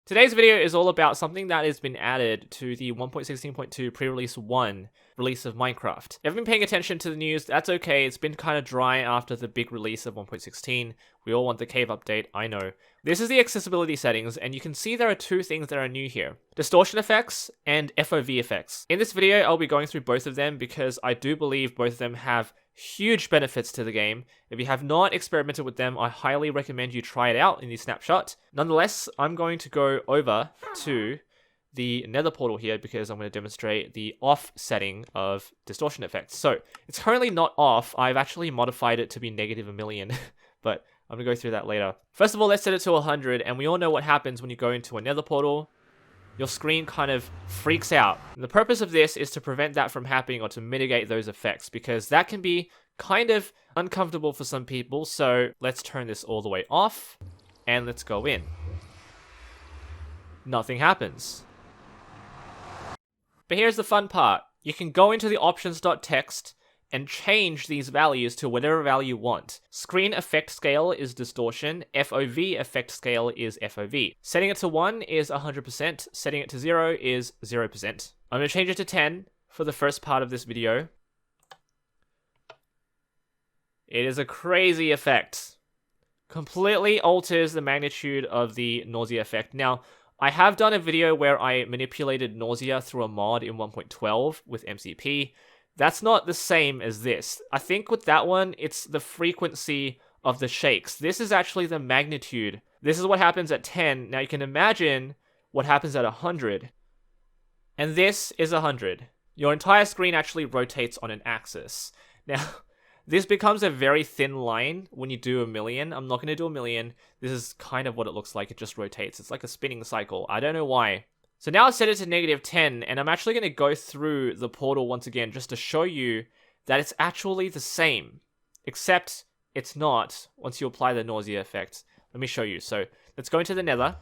Today's video is all about something that has been added to the 1.16.2 pre-release 1 release of Minecraft. If you've been paying attention to the news, that's okay. It's been kind of dry after the big release of 1.16. We all want the cave update, I know. This is the accessibility settings, and you can see there are two things that are new here. Distortion Effects and FOV Effects. In this video, I'll be going through both of them because I do believe both of them have huge benefits to the game. If you have not experimented with them, I highly recommend you try it out in the snapshot. Nonetheless, I'm going to go over to the nether portal here because I'm going to demonstrate the off setting of distortion effects. So it's currently not off. I've actually modified it to be -1 million, but I'm going to go through that later. First of all, let's set it to 100, and we all know what happens when you go into a nether portal. Your screen kind of freaks out. And the purpose of this is to prevent that from happening or to mitigate those effects, because that can be kind of uncomfortable for some people. So let's turn this all the way off and let's go in. Nothing happens. But here's the fun part. You can go into the options.txt and change these values to whatever value you want. Screen effect scale is distortion, FOV effect scale is FOV. Setting it to 1 is 100%, setting it to 0 is 0%. I'm going to change it to 10 for the first part of this video. It is a crazy effect. Completely alters the magnitude of the nausea effect. Now, I have done a video where I manipulated nausea through a mod in 1.12 with MCP. That's not the same as this. I think with that one, it's the frequency of the shakes. This is actually the magnitude. This is what happens at 10. Now you can imagine what happens at 100. And this is 100. Your entire screen actually rotates on an axis. Now, this becomes a very thin line when you do 1 million. I'm not going to do 1 million. This is kind of what it looks like. It just rotates. It's like a spinning cycle. I don't know why. So now I've set it to -10, and I'm actually going to go through the portal once again just to show you that it's actually the same, except it's not once you apply the nausea effect. Let me show you. So let's go into the nether.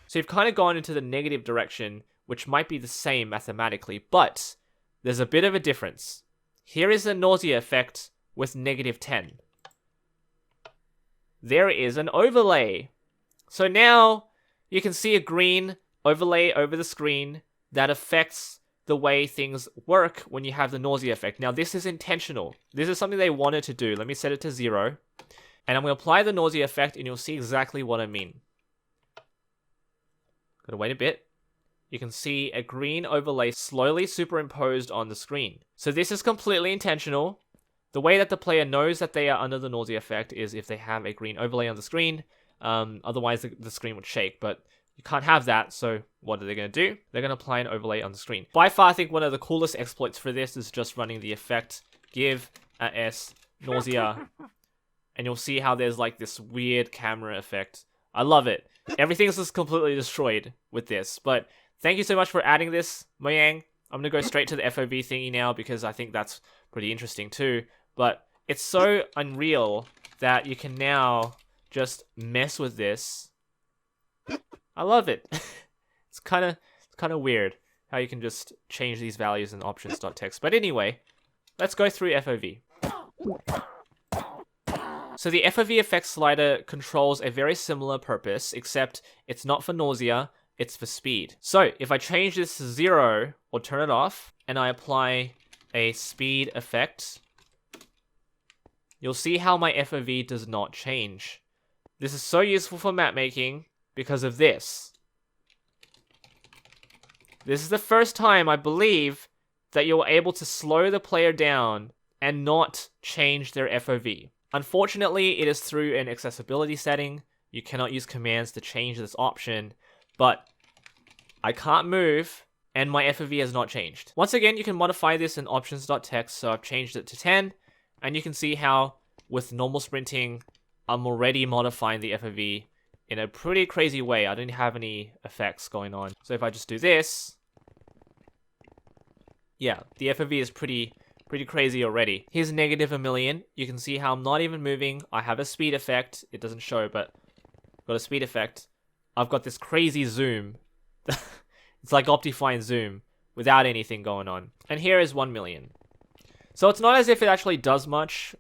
So you've kind of gone into the negative direction, which might be the same mathematically, but there's a bit of a difference. Here is the nausea effect with -10. There is an overlay. So now you can see a green overlay over the screen that affects the way things work when you have the nausea effect. Now this is intentional. This is something they wanted to do. Let me set it to 0. And I'm going to apply the nausea effect and you'll see exactly what I mean. Gotta wait a bit. You can see a green overlay slowly superimposed on the screen. So this is completely intentional. The way that the player knows that they are under the nausea effect is if they have a green overlay on the screen. Otherwise the screen would shake, but you can't have that, so what are they going to do? They're going to apply an overlay on the screen. By far, I think one of the coolest exploits for this is just running the effect give s nausea, and you'll see how there's like this weird camera effect. I love it. Everything's just completely destroyed with this, but thank you so much for adding this, Mojang. I'm going to go straight to the FOV thingy now because I think that's pretty interesting too, but it's so unreal that you can now just mess with this. I love it. It's kind of weird how you can just change these values in options.txt. But anyway, let's go through FOV. So the FOV effect slider controls a very similar purpose, except it's not for nausea, it's for speed. So if I change this to 0 or turn it off and I apply a speed effect, you'll see how my FOV does not change. This is so useful for map making because of this. This is the first time, I believe, that you're able to slow the player down and not change their FOV. Unfortunately, it is through an accessibility setting. You cannot use commands to change this option, but I can't move and my FOV has not changed. Once again, you can modify this in options.txt, so I've changed it to 10, and you can see how with normal sprinting, I'm already modifying the FOV in a pretty crazy way. I don't have any effects going on. So if I just do this, yeah, the FOV is pretty crazy already. Here's -1 million. You can see how I'm not even moving. I have a speed effect. It doesn't show, but I've got a speed effect. I've got this crazy zoom. It's like Optifine zoom without anything going on. And here is 1 million. So it's not as if it actually does much.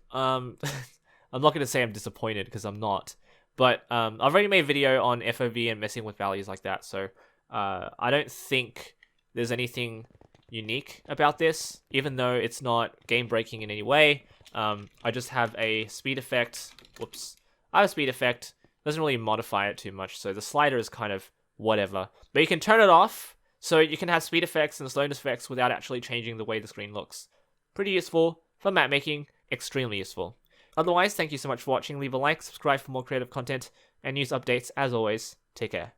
I'm not going to say I'm disappointed because I'm not. But I've already made a video on FOV and messing with values like that, so I don't think there's anything unique about this, even though it's not game-breaking in any way. I just have a speed effect. Whoops. I have a speed effect. Doesn't really modify it too much, so the slider is kind of whatever. But you can turn it off, so you can have speed effects and slowness effects without actually changing the way the screen looks. Pretty useful for map making, extremely useful. Otherwise, thank you so much for watching. Leave a like, subscribe for more creative content, and news updates. As always, take care.